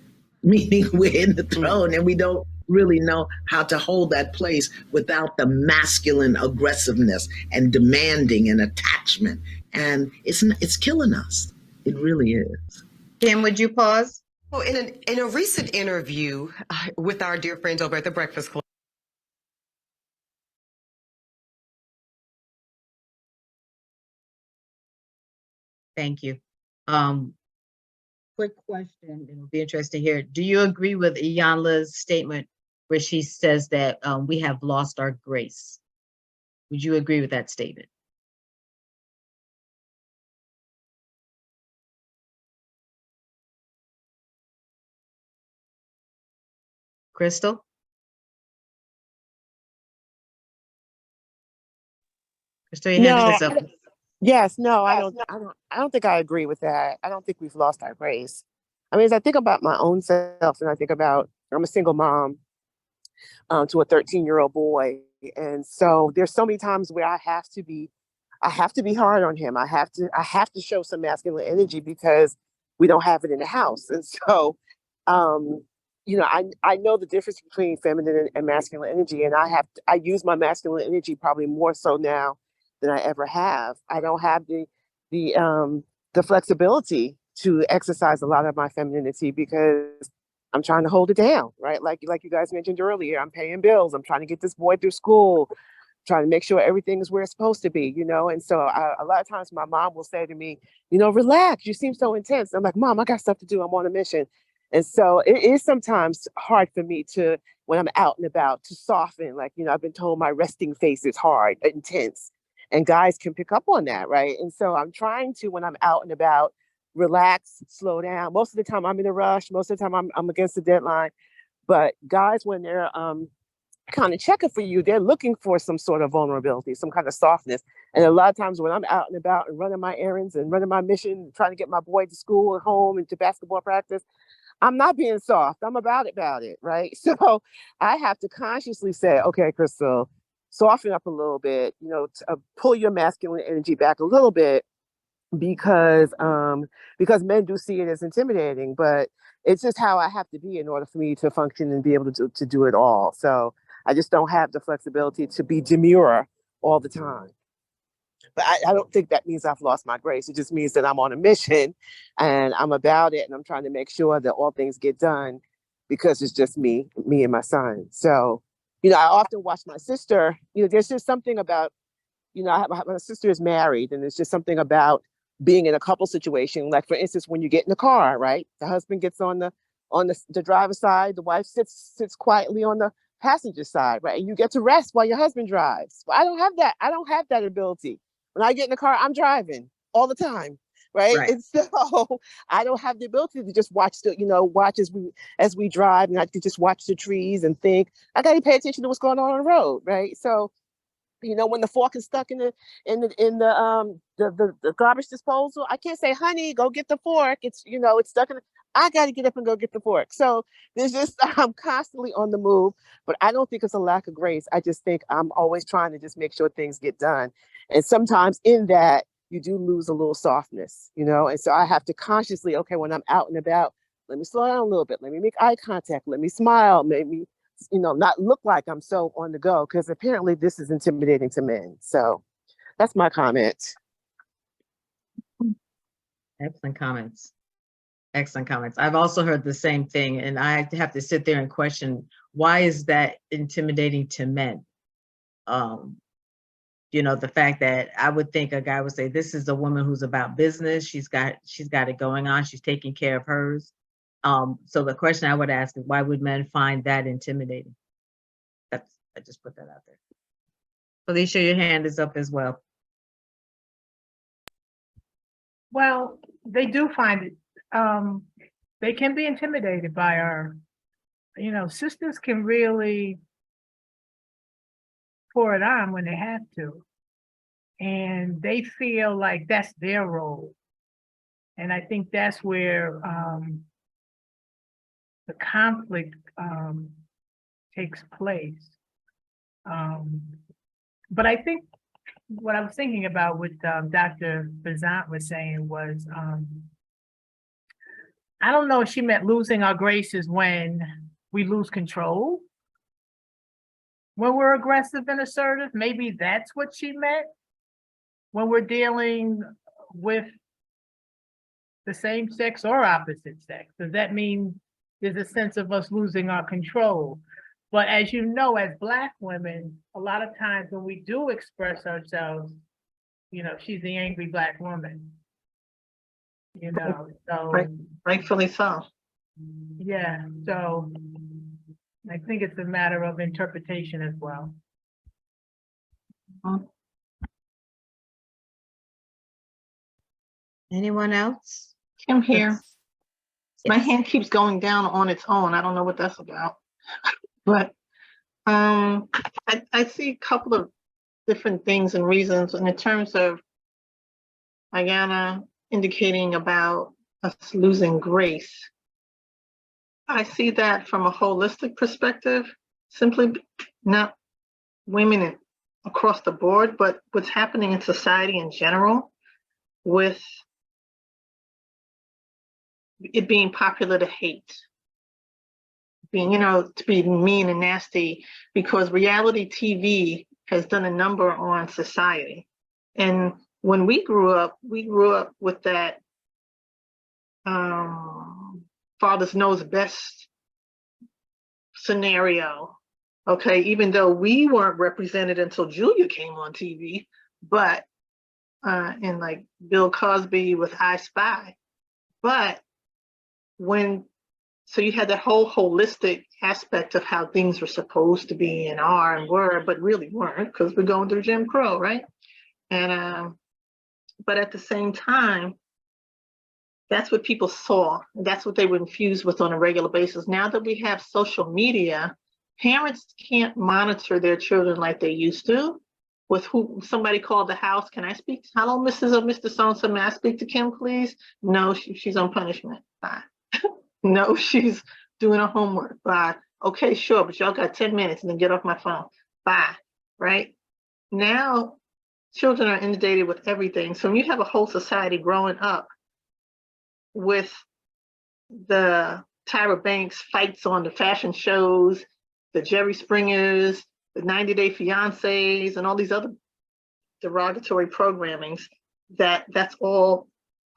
meaning we're in the throne and we don't really know how to hold that place without the masculine aggressiveness and demanding and attachment. And it's killing us. It really is. Kim, would you pause? Well, in a recent interview with our dear friends over at the Breakfast Club, Thank you. Quick question, it'll be interesting here. Do you agree with Iyanla's statement where she says that we have lost our grace? Would you agree with that statement? Crystal? Crystal, your hand is up. Yes, no, I don't think I agree with that. I don't think we've lost our grace. I mean, as I think about my own self and I think about, I'm a single mom to a 13-year-old boy. And so there's so many times where I have to be hard on him. I have to show some masculine energy because we don't have it in the house. And so, I know the difference between feminine and masculine energy. And I use my masculine energy probably more so now than I ever have. I don't have the flexibility to exercise a lot of my femininity because I'm trying to hold it down, right? Like you guys mentioned earlier, I'm paying bills. I'm trying to get this boy through school, trying to make sure everything is where it's supposed to be, And so a lot of times my mom will say to me, relax, you seem so intense. I'm like, Mom, I got stuff to do. I'm on a mission. And so it is sometimes hard for me to, when I'm out and about, to soften. Like, I've been told my resting face is hard, intense. And guys can pick up on that, right? And so I'm trying to, when I'm out and about, relax, slow down. Most of the time I'm in a rush. Most of the time I'm against the deadline. But guys, when they're kind of checking for you, they're looking for some sort of vulnerability, some kind of softness. And a lot of times when I'm out and about and running my errands and running my mission, trying to get my boy to school and home and to basketball practice, I'm not being soft. I'm about it, right? So I have to consciously say, okay, Crystal, soften up a little bit, pull your masculine energy back a little bit because men do see it as intimidating, but it's just how I have to be in order for me to function and be able to do it all. So I just don't have the flexibility to be demure all the time. But I don't think that means I've lost my grace. It just means that I'm on a mission and I'm about it and I'm trying to make sure that all things get done because it's just me and my son. So, I often watch my sister, there's just something about, my sister is married and there's just something about being in a couple situation. Like for instance, when you get in the car, right? The husband gets on the driver's side, the wife sits quietly on the passenger side, right? And you get to rest while your husband drives. But I don't have that. I don't have that ability. When I get in the car, I'm driving all the time, right? And so I don't have the ability to just watch watch as we drive, and I could just watch the trees and think. I got to pay attention to what's going on the road, right? So, when the fork is stuck in the garbage disposal, I can't say, honey, go get the fork. It's stuck in. I got to get up and go get the fork. So there's just, I'm constantly on the move, but I don't think it's a lack of grace. I just think I'm always trying to just make sure things get done. And sometimes in that, you do lose a little softness, and so I have to consciously, okay, when I'm out and about, let me slow down a little bit. Let me make eye contact. Let me smile. Maybe, not look like I'm so on the go, because apparently this is intimidating to men. So that's my comment. Excellent comments. Excellent comments. I've also heard the same thing, and I have to sit there and question, why is that intimidating to men? The fact that I would think a guy would say, this is a woman who's about business. She's got it going on. She's taking care of hers. So the question I would ask is, why would men find that intimidating? I just put that out there. Felicia, your hand is up as well. Well, they do find it. They can be intimidated by our, sisters can really pour it on when they have to. And they feel like that's their role. And I think that's where the conflict takes place. But I think what I was thinking about what Dr. Bazant was saying was, I don't know if she meant losing our graces when we lose control. When we're aggressive and assertive, maybe that's what she meant. When we're dealing with the same sex or opposite sex, does that mean there's a sense of us losing our control? But as you know, as Black women, a lot of times when we do express ourselves, she's the angry Black woman. So Rightfully so. Yeah, so I think it's a matter of interpretation as well. Anyone else? Kim here. My hand keeps going down on its own. I don't know what that's about. But I see a couple of different things and reasons. And in terms of Ayana indicating about us losing grace, I see that from a holistic perspective, simply not women across the board, but what's happening in society in general, with it being popular to hate, being, to be mean and nasty, because reality TV has done a number on society. And when we grew up with that father's knows best scenario. Okay, even though we weren't represented until Julia came on TV, but and like Bill Cosby with I Spy. But so you had that whole holistic aspect of how things were supposed to be and are and were, but really weren't, because we're going through Jim Crow, right? And but at the same time, that's what people saw. That's what they were infused with on a regular basis. Now that we have social media, parents can't monitor their children like they used to. With who somebody called the house, can I speak? Hello, Mrs. or Mr. So-and-so, may I speak to Kim, please? No, she's on punishment. Bye. No, she's doing her homework. Bye. Okay, sure, but y'all got 10 minutes and then get off my phone. Bye. Right? Now, children are inundated with everything. So when you have a whole society growing up with the Tyra Banks fights on the fashion shows, the Jerry Springers, the 90 Day Fiancés, and all these other derogatory programmings that's all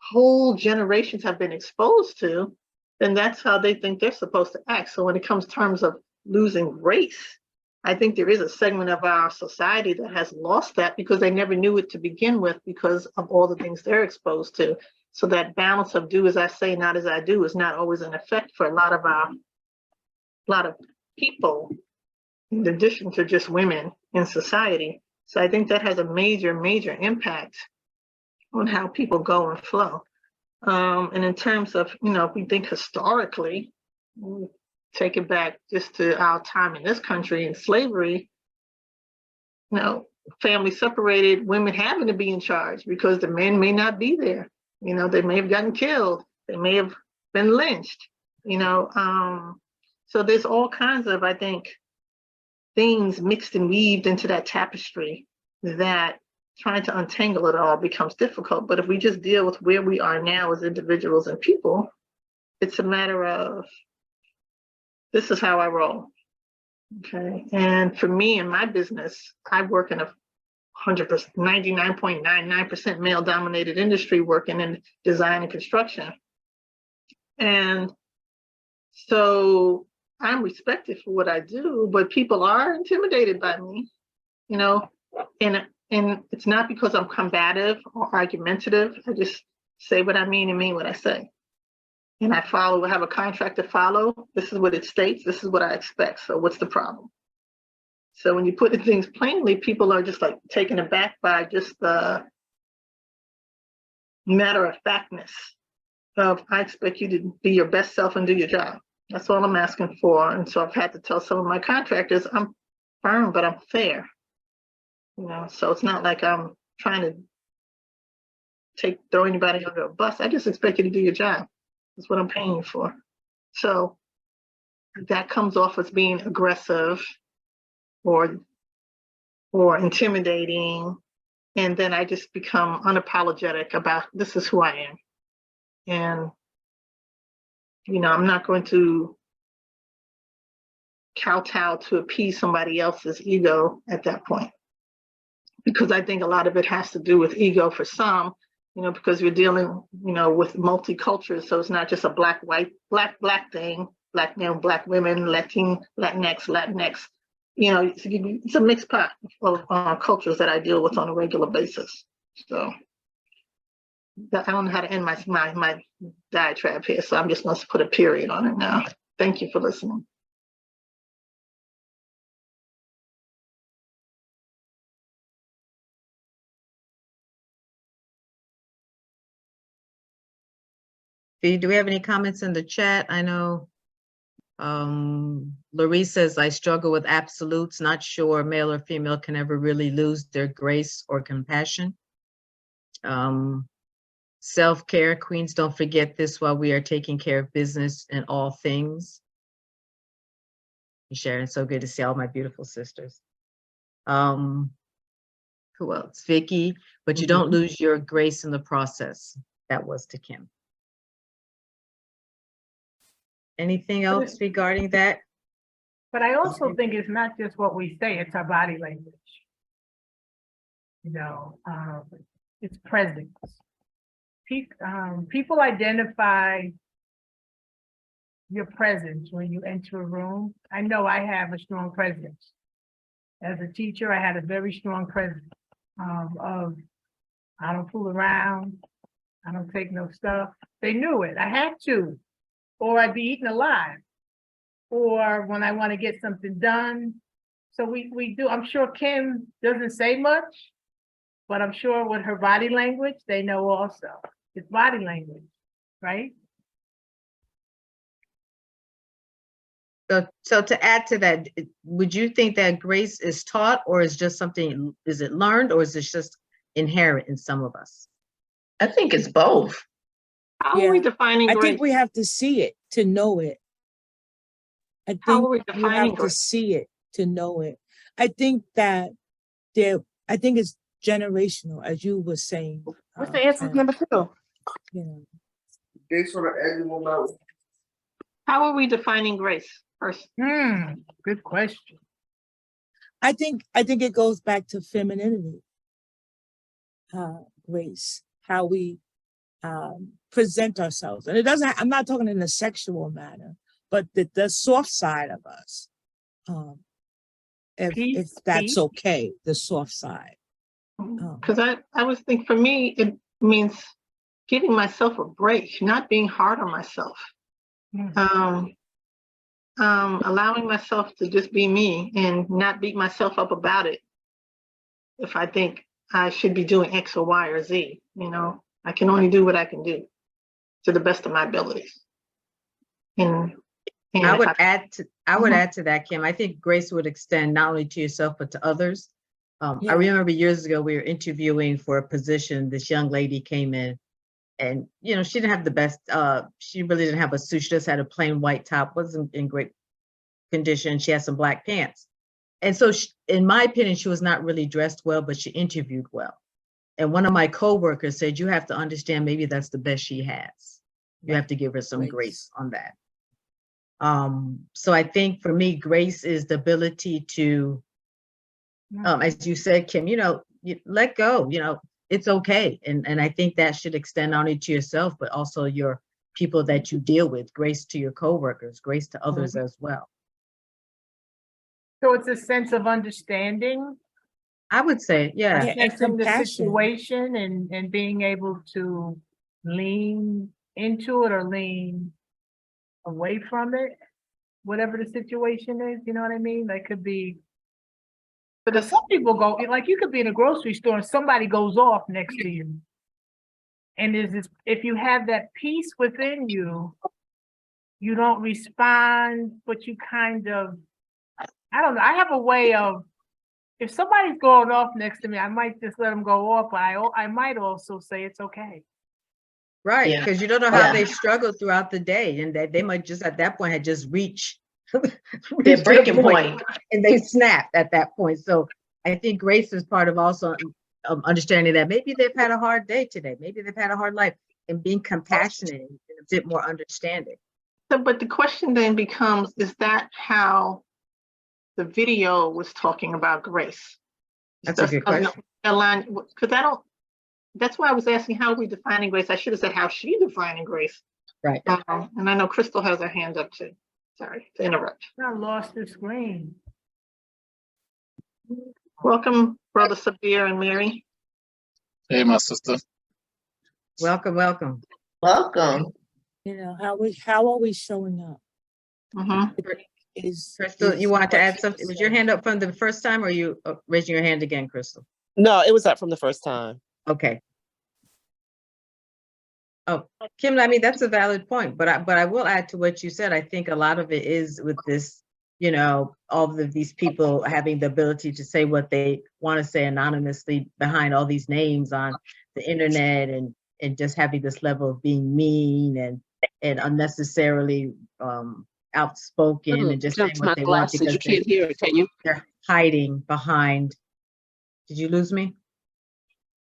whole generations have been exposed to, then that's how they think they're supposed to act. So when it comes terms of losing race, I think there is a segment of our society that has lost that because they never knew it to begin with because of all the things they're exposed to. So that balance of do as I say, not as I do is not always in effect for a lot of people, in addition to just women in society. So I think that has a major, major impact on how people go and flow. And in terms of, if we think historically, take it back just to our time in this country in slavery, families separated, women having to be in charge because the men may not be there. They may have gotten killed. They may have been lynched, so there's all kinds of, I think, things mixed and weaved into that tapestry that trying to untangle it all becomes difficult. But if we just deal with where we are now as individuals and people, it's a matter of, this is how I roll, okay? And for me in my business, I work in a 100%, 99.99% male-dominated industry working in design and construction. And so I'm respected for what I do, but people are intimidated by me, and it's not because I'm combative or argumentative. I just say what I mean and mean what I say. And I have a contract to follow. This is what it states. This is what I expect. So what's the problem? So when you put the things plainly, people are just like taken aback by just the matter of factness of, I expect you to be your best self and do your job. That's all I'm asking for. And so I've had to tell some of my contractors, I'm firm, but I'm fair. So it's not like I'm trying to throw anybody under a bus. I just expect you to do your job. That's what I'm paying you for. So that comes off as being aggressive or intimidating. And then I just become unapologetic about, this is who I am. And, I'm not going to kowtow to appease somebody else's ego at that point. Because I think a lot of it has to do with ego for some, because you're dealing, with multicultures. So it's not just a black, white, black thing, black men, black women, Latinx. It's a mixed pot of cultures that I deal with on a regular basis. So I don't know how to end my diatribe here. So I'm just going to put a period on it now. Thank you for listening. Do we have any comments in the chat? I know Larissa says, I struggle with absolutes, not sure male or female can ever really lose their grace or compassion. Self-care, queens, don't forget this while we are taking care of business in all things. Sharon, so good to see all my beautiful sisters. Who else? Vicky, but you don't lose your grace in the process. That was to Kim. Anything else regarding that? But I also think it's not just what we say, it's our body language. It's presence. People identify your presence when you enter a room. I know I have a strong presence. As a teacher, I had a very strong presence of I don't fool around, I don't take no stuff. They knew it, I had to, or I'd be eaten alive, or when I want to get something done. So we do, I'm sure Kim doesn't say much, but I'm sure with her body language, they know also. It's body language, right? So to add to that, would you think that grace is taught, or is just something, is it learned, or is it just inherent in some of us? I think it's both. How are we defining grace? I think we have to see it to know it. I think How are we you defining have to grace? see it to know it. I think that I think it's generational, as you were saying. What's the answer to number 2? How are we defining grace first? Good question. I think it goes back to femininity. grace, how we present ourselves. And it doesn't, I'm not talking in a sexual manner, but the soft side of us. If that's okay, the soft side. Because I was thinking, for me, it means giving myself a break, not being hard on myself. Allowing myself to just be me and not beat myself up about it. If I think I should be doing X or Y or Z, I can only do what I can do to the best of my abilities. And I would add to that, Kim. I think grace would extend not only to yourself, but to others. I remember years ago, we were interviewing for a position. This young lady came in and, she didn't have the best, she really didn't have a suit. She just had a plain white top, wasn't in great condition. She had some black pants. And so in my opinion, she was not really dressed well, but she interviewed well. And one of my coworkers said, you have to understand, maybe that's the best she has. You have to give her some grace on that. So I think for me, grace is the ability to, as you said, Kim, you let go, it's okay. And I think that should extend not only to yourself, but also your people that you deal with, grace to your coworkers, grace to others as well. So it's a sense of understanding. I would say, yeah. Assessing the situation and being able to lean into it or lean away from it, whatever the situation is, you know what I mean? That could be, but some people go, like you could be in a grocery store and somebody goes off next to you. And if you have that peace within you, you don't respond, but you kind of, I don't know, I have a way of, if somebody's going off next to me, I might just let them go off, but I might also say it's okay. Right, because you don't know how they struggle throughout the day, and they might just at that point had just reached their breaking point, and they snapped at that point. So I think grace is part of also understanding that maybe they've had a hard day today, maybe they've had a hard life, and being compassionate and a bit more understanding. So, but the question then becomes: is that how the video was talking about grace? That's a good question. Because that's why I was asking how are we defining grace. I should have said how she defining grace. Right. And I know Crystal has her hand up too. Sorry to interrupt. I lost the screen. Welcome, Brother Sabir and Mary. Hey, my sister. Welcome, welcome. Welcome. How are we showing up? Crystal, you wanted to add something? Was your hand up from the first time, or are you raising your hand again, Crystal? No, it was up from the first time. Okay. Oh, Kim, I mean, that's a valid point, but I will add to what you said. I think a lot of it is with this, all of these people having the ability to say what they want to say anonymously behind all these names on the internet, and just having this level of being mean and unnecessarily outspoken and just saying what they want because you can't hear it, can you? They're hiding behind. Did you lose me?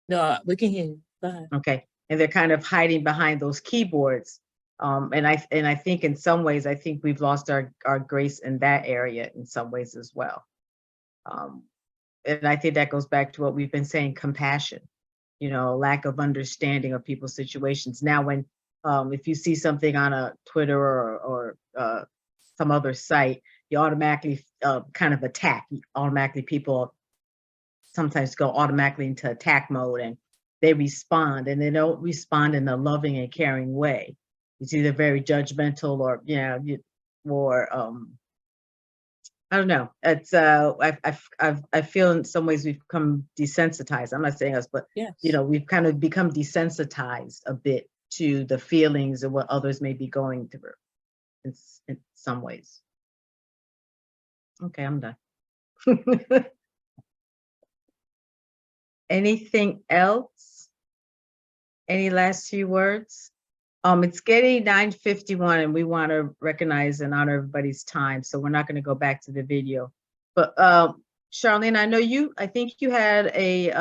No, we can hear you. Go ahead. Okay. And they're kind of hiding behind those keyboards. And I think in some ways, I think we've lost our grace in that area in some ways as well. And I think that goes back to what we've been saying, compassion, lack of understanding of people's situations. Now, when if you see something on a Twitter or some other site, you automatically kind of attack. People sometimes go automatically into attack mode, and they respond, and they don't respond in a loving and caring way. It's either very judgmental or, I don't know. It's I feel in some ways we've become desensitized. I'm not saying us, but yes. We've kind of become desensitized a bit to the feelings of what others may be going through in some ways. Okay, I'm done. Anything else? Any last few words? It's getting 9:51 and we want to recognize and honor everybody's time. So we're not going to go back to the video. But Charlene, I think you had a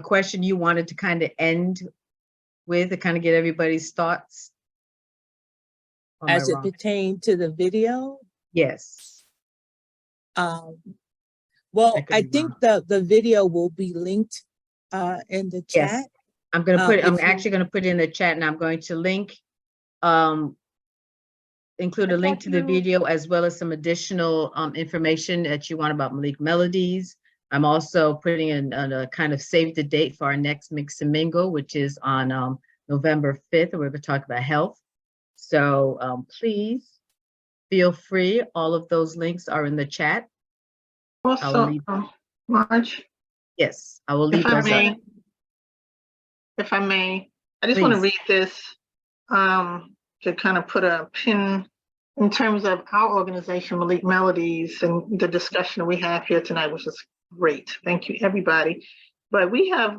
question you wanted to kind of end with to kind of get everybody's thoughts. As it pertained to the video? Yes. Well, I think the video will be linked in the Yes. chat. I'm gonna put, I'm if you- actually gonna put it in the chat, and I'm going to link, include a link to the video as well as some additional information that you want about Malik Melodies. I'm also putting in a kind of save the date for our next Mix and Mingle, which is on November 5th, and we're going to talk about health. So please feel free. All of those links are in the chat. Also, Marge, Yes, I will leave those up. If I may, I just want to Please. read this to kind of put a pin in terms of our organization, Malik Melodies, and the discussion we have here tonight, which is great. Thank you, everybody. But we have,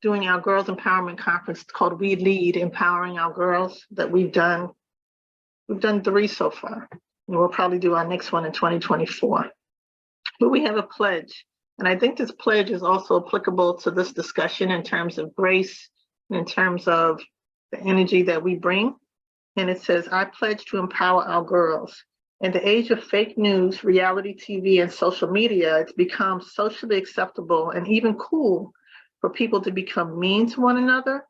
doing our Girls Empowerment Conference called We Lead, Empowering Our Girls, that we've done 3 so far. And we'll probably do our next one in 2024. But we have a pledge. And I think this pledge is also applicable to this discussion in terms of grace, in terms of the energy that we bring. And it says, I pledge to empower our girls. In the age of fake news, reality TV, and social media, it's become socially acceptable and even cool for people to become mean to one another,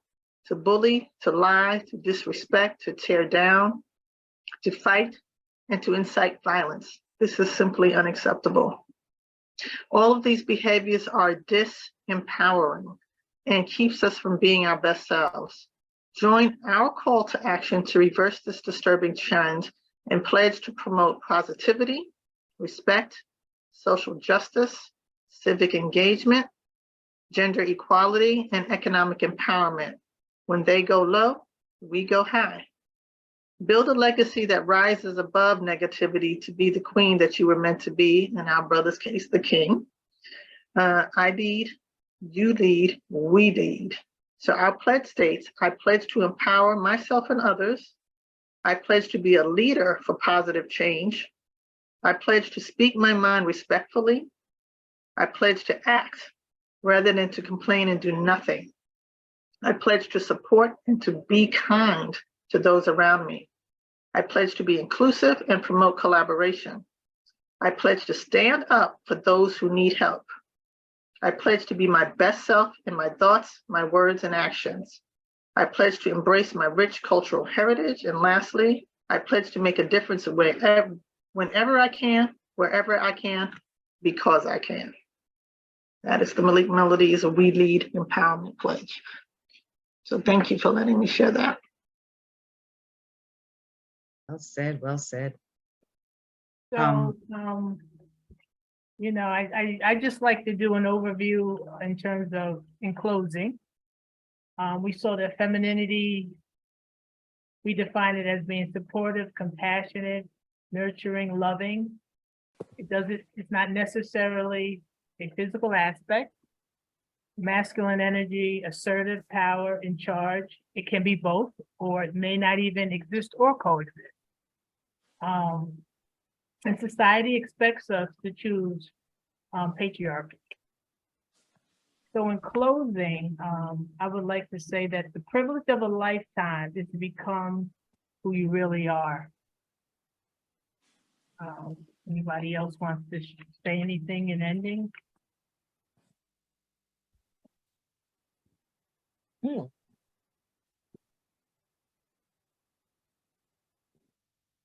to bully, to lie, to disrespect, to tear down, to fight, and to incite violence. This is simply unacceptable. All of these behaviors are disempowering and keeps us from being our best selves. Join our call to action to reverse this disturbing trend and pledge to promote positivity, respect, social justice, civic engagement, gender equality, and economic empowerment. When they go low, we go high. Build a legacy that rises above negativity to be the queen that you were meant to be, in our brother's case, the king. I lead, you lead, we lead. So our pledge states, I pledge to empower myself and others. I pledge to be a leader for positive change. I pledge to speak my mind respectfully. I pledge to act rather than to complain and do nothing. I pledge to support and to be kind to those around me. I pledge to be inclusive and promote collaboration. I pledge to stand up for those who need help. I pledge to be my best self in my thoughts, my words, and actions. I pledge to embrace my rich cultural heritage. And lastly, I pledge to make a difference whenever I can, wherever I can, because I can. That is the Malik Melodies We Lead Empowerment Pledge. So thank you for letting me share that. Well said, well said. So, you know, I just like to do an overview in terms of, in closing. We saw that femininity, we define it as being supportive, compassionate, nurturing, loving. It's not necessarily a physical aspect. Masculine energy, assertive, power, in charge. It can be both, or it may not even exist or coexist. And society expects us to choose patriarchy. So in closing, I would like to say that the privilege of a lifetime is to become who you really are. Anybody else wants to say anything in ending?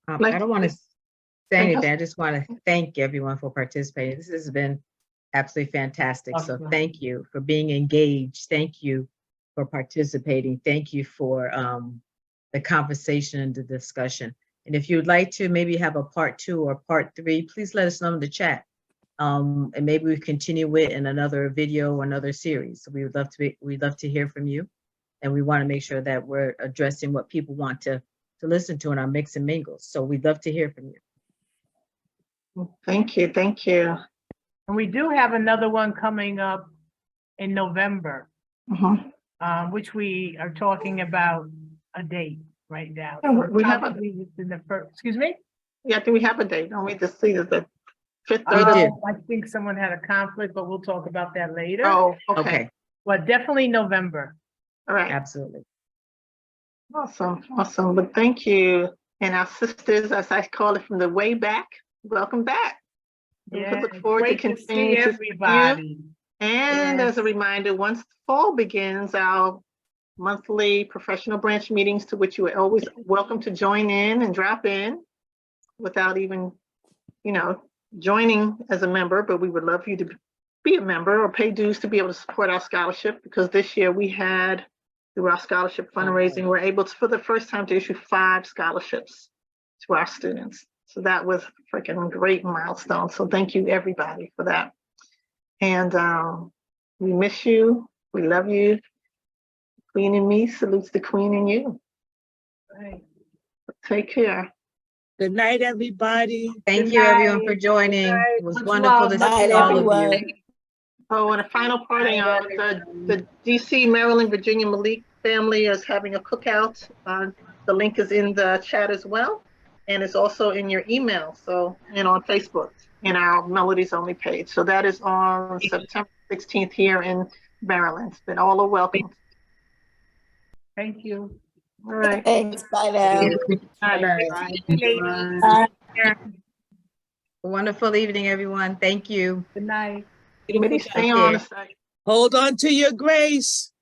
I don't want to say anything. I just want to thank everyone for participating. This has been absolutely fantastic. So thank you for being engaged. Thank you for participating. Thank you for the conversation and the discussion. And if you would like to maybe have a part 2 or part 3, please let us know in the chat. And maybe we continue it in another video or another series. So we'd love to hear from you. And we want to make sure that we're addressing what people want to listen to in our mix and mingles. So we'd love to hear from you. Thank you, thank you. And we do have another one coming up in November, which we are talking about a date right now. Yeah, we have in the first, excuse me? Yeah, I think we have a date. Don't we just see the 5th? I think someone had a conflict, but we'll talk about that later. Oh, okay. But definitely November. All right. Absolutely. Awesome, awesome. But thank you. And our sisters, as I call it from the way back, welcome back. Yeah, we look forward to great to see continuing to everybody. And as a reminder, once fall begins, our monthly professional branch meetings, to which you are always welcome to join in and drop in without even, joining as a member, but we would love you to be a member or pay dues to be able to support our scholarship, because this year we had, through our scholarship fundraising, we're able to, for the first time, to issue 5 scholarships to our students. So that was a freaking great milestone. So thank you, everybody, for that. And we miss you. We love you. Queen in me salutes the queen in you. Right. Take care. Good night, everybody. Thank Good you, everyone, night. for joining. Good night. It was Much wonderful love, to much see love. all of you. Oh, and a final parting, the DC, Maryland, Virginia Malik family is having a cookout. The link is in the chat as well. And it's also in your email. So, and on Facebook in our Melodies Only page. So that is on September 16th here in Maryland. But all are welcome. Thank you. All right. Thanks. Bye now. Bye. Wonderful evening, everyone. Thank you. Good night. Maybe stay on a second. Hold on to your grace.